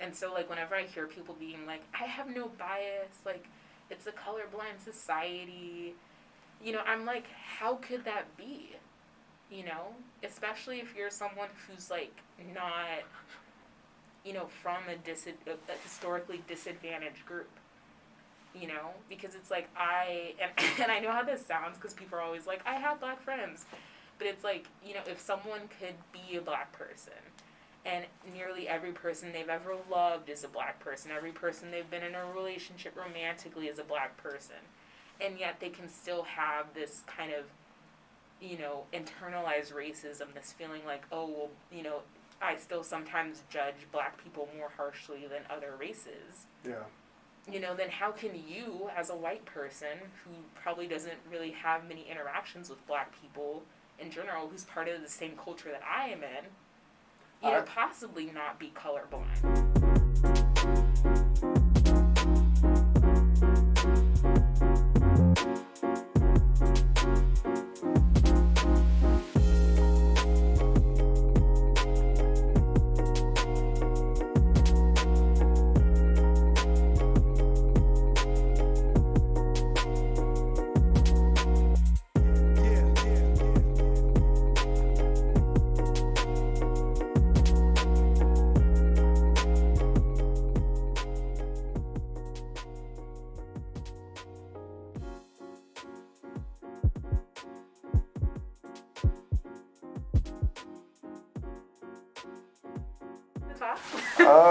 And so, like, whenever I hear people being like, I have no bias, like, it's a colorblind society, I'm like, how could that be? Especially if you're someone who's, like, not, from a historically disadvantaged group. Because it's like and I know how this sounds because people are always like, I have black friends. But it's like, if someone could be a black person, and nearly every person they've ever loved is a black person, every person they've been in a relationship romantically is a black person, and yet they can still have this kind of, internalized racism, this feeling like, oh, well, I still sometimes judge black people more harshly than other races. Yeah. Then how can you, as a white person who probably doesn't really have many interactions with black people in general, who's part of the same culture that I am in, possibly not be colorblind?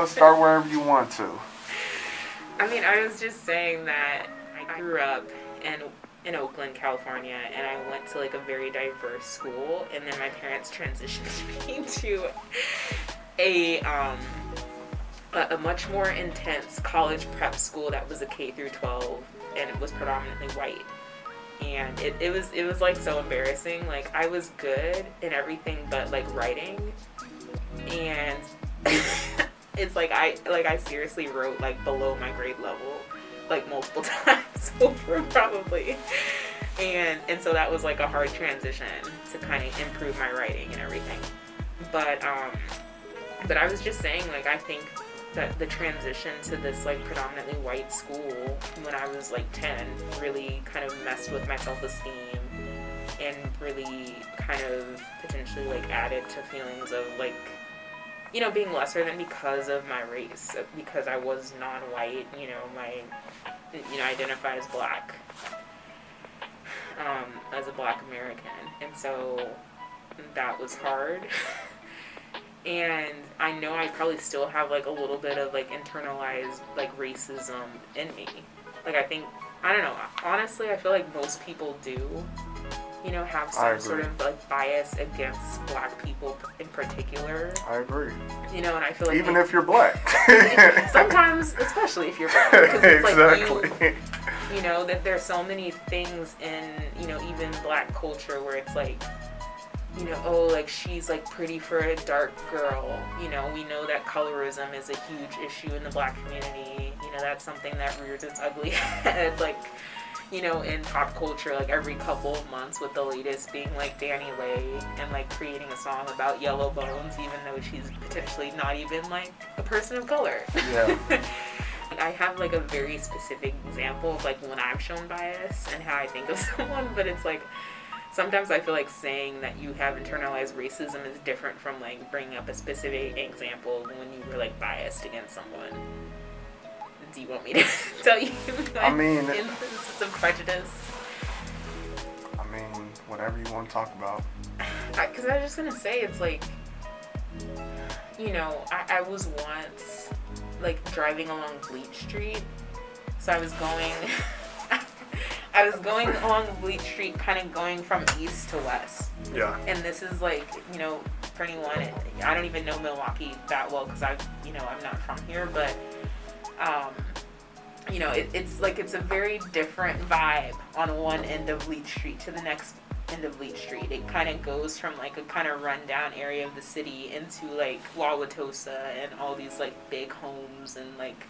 Start wherever you want to. I mean, I was just saying that I grew up in Oakland, California, and I went to, like, a very diverse school, and then my parents transitioned me to a much more intense college prep school that was a K through 12, and it was predominantly white. And it was like so embarrassing. Like, I was good in everything but, like, writing, and it's like I seriously wrote, like, below my grade level, like, multiple times over, probably. And so that was, like, a hard transition to kind of improve my writing and everything. But I was just saying, like, I think that the transition to this, like, predominantly white school when I was, like, 10 really kind of messed with my self-esteem and really kind of potentially, like, added to feelings of, like, being lesser than because of my race, because I was non-white, I identified as black, as a black American, and so that was hard. And I know I probably still have, like, a little bit of, like, internalized, like, racism in me. Like, I don't know, honestly, I feel like most people do, have some sort of, like, bias against black people in particular. I agree. And I feel like... Even if you're black. Sometimes, especially if you're black. Because it's exactly. Like that there's so many things in, even black culture where it's like, oh, like, she's, like, pretty for a dark girl. We know that colorism is a huge issue in the black community. That's something that rears its ugly head, like, in pop culture, like, every couple of months, with the latest being, like, Danny Lay and, like, creating a song about yellow bones, even though she's potentially not even, like, a person of color. Yeah. I have, like, a very specific example of, like, when I've shown bias and how I think of someone, but it's, like, sometimes I feel like saying that you have internalized racism is different from, like, bringing up a specific example when you were, like, biased against someone. Do you want me to tell you instances of prejudice? I mean, whatever you want to talk about. Because I was just going to say, it's like, I was once, like, driving along Bleach Street. So I was going along Bleach Street, kind of going from east to west. Yeah. And this is, like, for anyone, I don't even know Milwaukee that well because I'm not from here, but it's like, it's a very different vibe on one end of Bleach Street to the next end of Bleach Street. It kind of goes from, like, a kind of rundown area of the city into, like, Wauwatosa and all these, like, big homes and, like,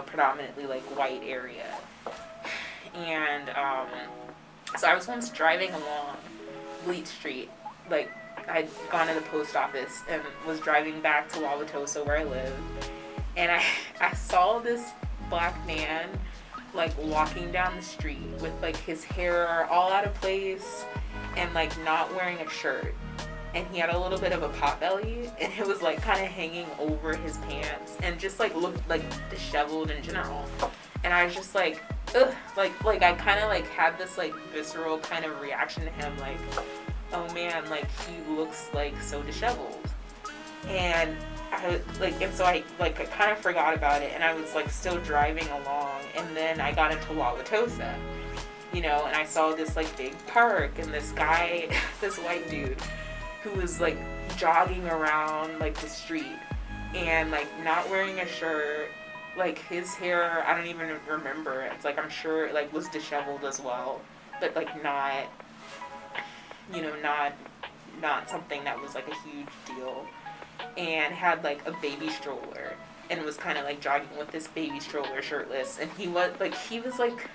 predominantly, like, white area. And so I was once driving along Bleach Street, like, I'd gone to the post office and was driving back to Wauwatosa where I live, and I saw this black man like walking down the street with like his hair all out of place and like not wearing a shirt, and he had a little bit of a pot belly, and it was like kind of hanging over his pants, and just like looked like disheveled in general. And I was just like, ugh, like I kind of like had this like visceral kind of reaction to him, like, oh man, like he looks like so disheveled. And so I kind of forgot about it, and I was like still driving along, and then I got into Wauwatosa, and I saw this like big park, and this guy, this white dude, who was like jogging around like the street, and like not wearing a shirt, like his hair, I don't even remember, it's like I'm sure it like was disheveled as well, but like not, not something that was like a huge deal. And had like a baby stroller, and was kind of like jogging with this baby stroller shirtless, and he was like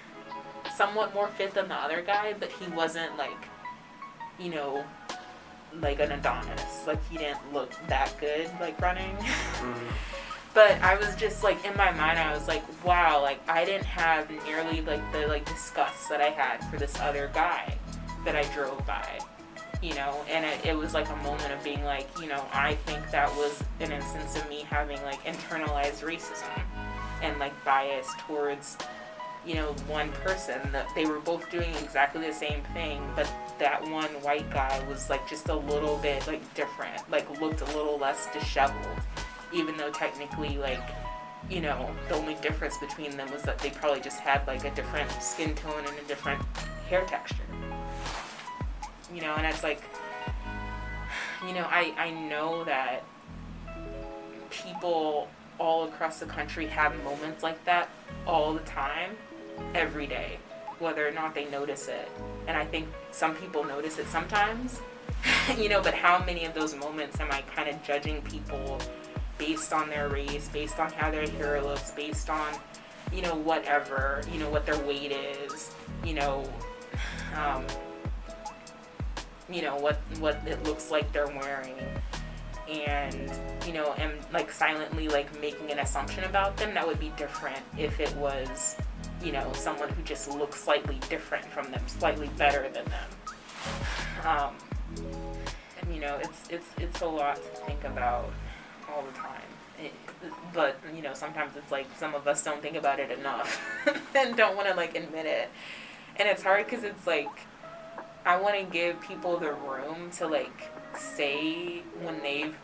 somewhat more fit than the other guy, but he wasn't like like an Adonis, like he didn't look that good like running. But I was just like, in my mind I was like, wow, like I didn't have nearly like the like disgust that I had for this other guy that I drove by. And it was like a moment of being like, I think that was an instance of me having like internalized racism and like bias towards, one person, that they were both doing exactly the same thing, but that one white guy was like just a little bit like different, like looked a little less disheveled, even though technically like, the only difference between them was that they probably just had like a different skin tone and a different hair texture. And it's like, I know that people all across the country have moments like that all the time, every day, whether or not they notice it. And I think some people notice it sometimes, but how many of those moments am I kind of judging people based on their race, based on how their hair looks, based on, whatever, what their weight is, what it looks like they're wearing, and am like silently like making an assumption about them that would be different if it was someone who just looks slightly different from them, slightly better than them. And it's a lot to think about all the time, but sometimes it's like some of us don't think about it enough and don't want to like admit it, and it's hard because it's like I want to give people the room to like say when they've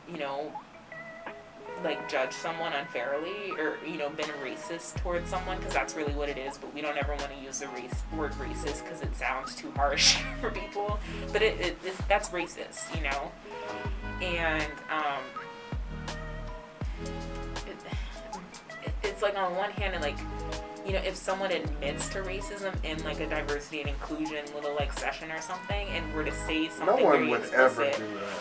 like judged someone unfairly or been racist towards someone, because that's really what it is, but we don't ever want to use the word racist because it sounds too harsh for people, but that's racist, and it's like on one hand, and like if someone admits to racism in like a diversity and inclusion little like session or something, and were to say something no one very would explicit, ever do that.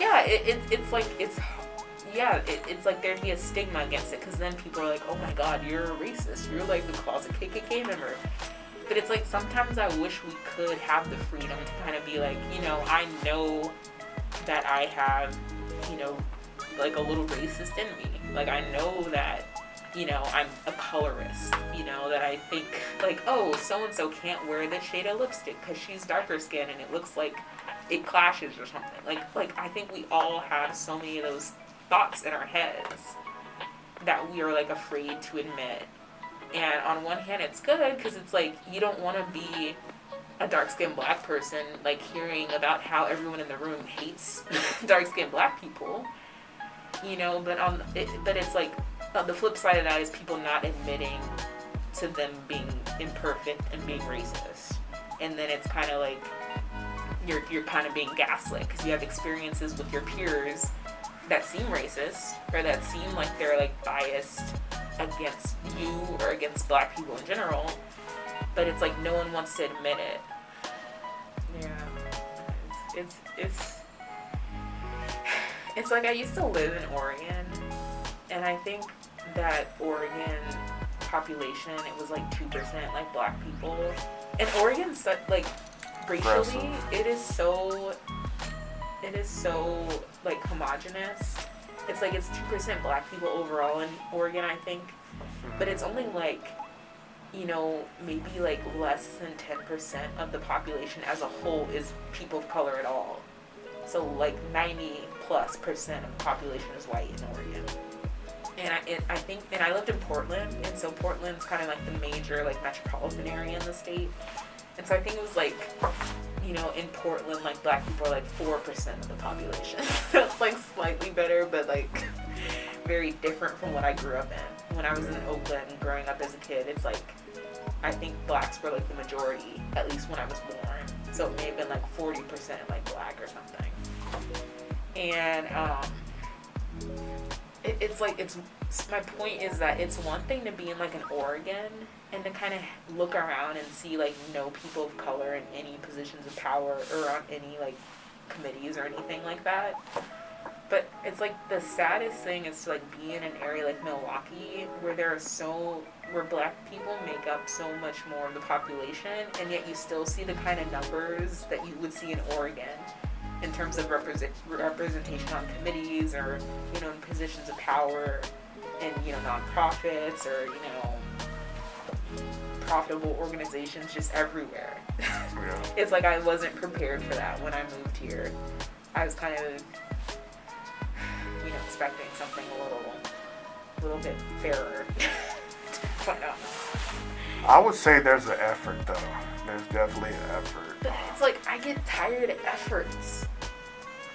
Yeah, it's like there'd be a stigma against it, because then people are like, oh my god, you're a racist, you're like the closet KKK member. But it's like sometimes I wish we could have the freedom to kind of be like, I know that I have like a little racist in me, like I know that I'm a colorist, that I think like, oh, so-and-so can't wear this shade of lipstick because she's darker skinned and it looks like it clashes or something. Like I think we all have so many of those thoughts in our heads that we are like afraid to admit. And on one hand, it's good because it's like you don't want to be a dark-skinned black person like hearing about how everyone in the room hates dark-skinned black people, but it's like, the flip side of that is people not admitting to them being imperfect and being racist. And then it's kind of like you're kind of being gaslit because you have experiences with your peers that seem racist or that seem like they're like biased against you or against black people in general, but it's like no one wants to admit it. Yeah, it's like I used to live in Oregon, and I think that Oregon population, it was like 2% like black people, and Oregon's like racially it is so like homogenous it's like it's 2% black people overall in Oregon, I think. But it's only like, you know, maybe like less than 10% of the population as a whole is people of color at all. So like 90+% of the population is white in Oregon. And I think, and I lived in Portland, and so Portland's kind of like the major like metropolitan area in the state. And so I think it was like, you know, in Portland, like black people are like 4% of the population. So it's like slightly better, but like very different from what I grew up in. When I was in Oakland growing up as a kid, it's like, I think blacks were like the majority, at least when I was born. So it may have been like 40% like black or something. And it's like, it's my point is that it's one thing to be in like an Oregon and to kind of look around and see like no people of color in any positions of power or on any like committees or anything like that. But it's like the saddest thing is to like be in an area like Milwaukee where where black people make up so much more of the population, and yet you still see the kind of numbers that you would see in Oregon in terms of representation on committees or, you know, in positions of power in, you know, nonprofits or, you know, profitable organizations just everywhere. Yeah. It's like I wasn't prepared for that when I moved here. I was kind of, you know, expecting something a little bit fairer. But I would say there's an effort, though. There's definitely an effort. But it's like I get tired of efforts,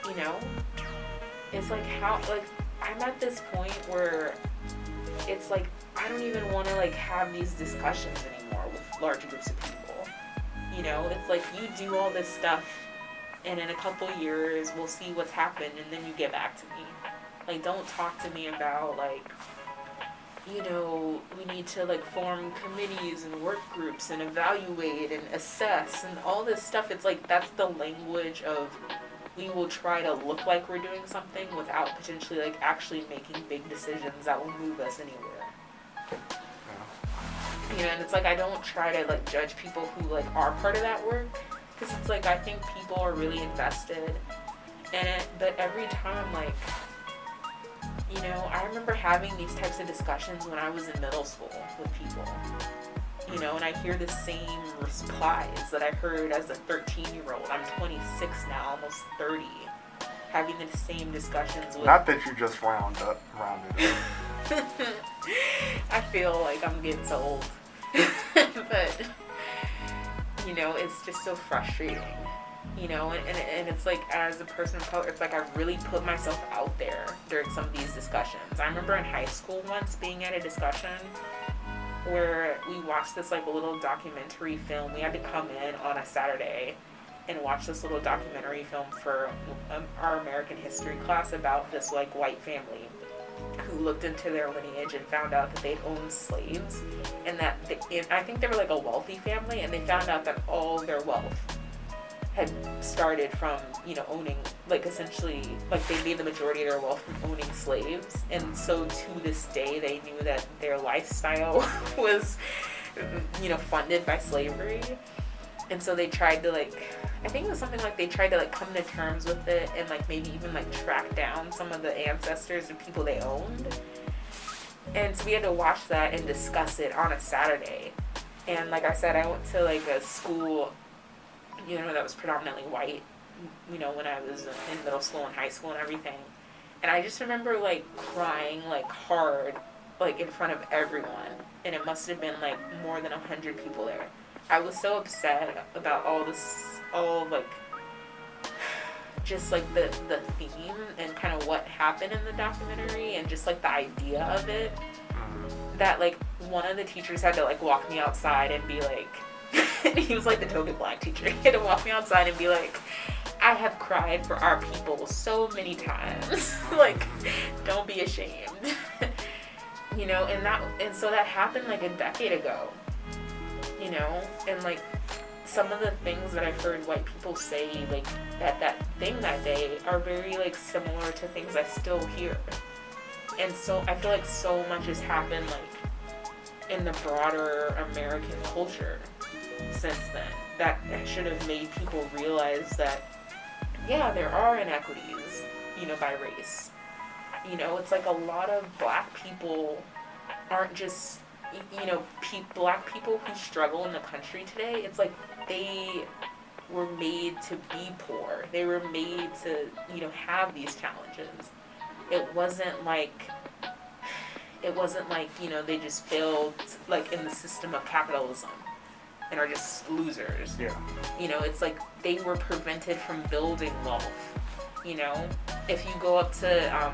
you know? It's like how, like, I'm at this point where it's like I don't even want to like have these discussions anymore with large groups of people. You know, it's like you do all this stuff and in a couple years we'll see what's happened and then you get back to me. Like, don't talk to me about like, you know, we need to like form committees and work groups and evaluate and assess and all this stuff. It's like that's the language of we will try to look like we're doing something without potentially like actually making big decisions that will move us anywhere. Yeah. You know, and it's like I don't try to like judge people who like are part of that work, because it's like I think people are really invested in it, but every time like, you know, I remember having these types of discussions when I was in middle school with people, you know, and I hear the same replies that I heard as a 13-year-old. I'm 26 now, almost 30, having the same discussions with... Not that you just rounded up. I feel like I'm getting so old. But, you know, it's just so frustrating. You know, and it's like, as a person of color, it's like I really put myself out there during some of these discussions. I remember in high school once being at a discussion where we watched this like little documentary film. We had to come in on a Saturday and watch this little documentary film for our American history class about this like white family who looked into their lineage and found out that they'd owned slaves, and that I think they were like a wealthy family, and they found out that all their wealth had started from, you know, owning, like, essentially, like, they made the majority of their wealth from owning slaves, and so to this day they knew that their lifestyle was, you know, funded by slavery. And so they tried to, like, I think it was something like they tried to, like, come to terms with it and, like, maybe even, like, track down some of the ancestors of people they owned. And so we had to watch that and discuss it on a Saturday. And like I said, I went to, like, a school, you know, that was predominantly white, you know, when I was in middle school and high school and everything. And I just remember, like, crying, like, hard, like, in front of everyone. And it must have been, like, more than 100 people there. I was so upset about all this, like, just, like, the theme and kind of what happened in the documentary and just, like, the idea of it, that, like, one of the teachers had to, like, walk me outside and be like, he was, like, the token black teacher. He had to walk me outside and be like, I have cried for our people so many times. Like, don't be ashamed. You know, and so that happened, like, a decade ago. You know, and like some of the things that I've heard white people say, like at that thing that day, are very like similar to things I still hear. And so I feel like so much has happened like in the broader American culture since then that should have made people realize that, yeah, there are inequities, you know, by race. You know, it's like a lot of black people aren't just, you know, black people who struggle in the country today. It's like they were made to be poor. They were made to, you know, have these challenges. It wasn't like, you know, they just failed, like, in the system of capitalism and are just losers. Yeah. You know, it's like they were prevented from building wealth. You know, if you go up to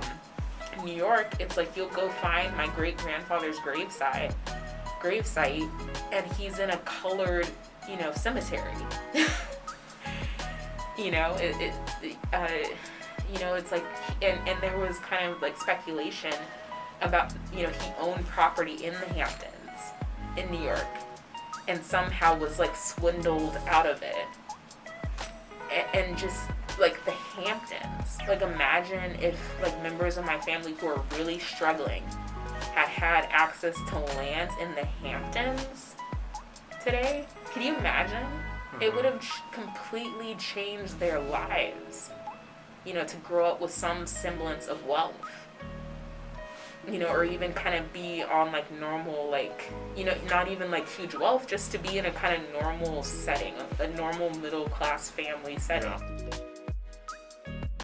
New York, it's like you'll go find my great-grandfather's gravesite, and he's in a colored, you know, cemetery. You know, you know, it's like, and there was kind of like speculation about, you know, he owned property in the Hamptons in New York and somehow was like swindled out of it. And just like the Hamptons, like imagine if like members of my family who are really struggling had access to land in the Hamptons today. Can you imagine? It would have completely changed their lives, you know, to grow up with some semblance of wealth, you know, or even kind of be on like normal, like, you know, not even like huge wealth, just to be in a kind of normal setting, a normal middle class family setting. Yeah.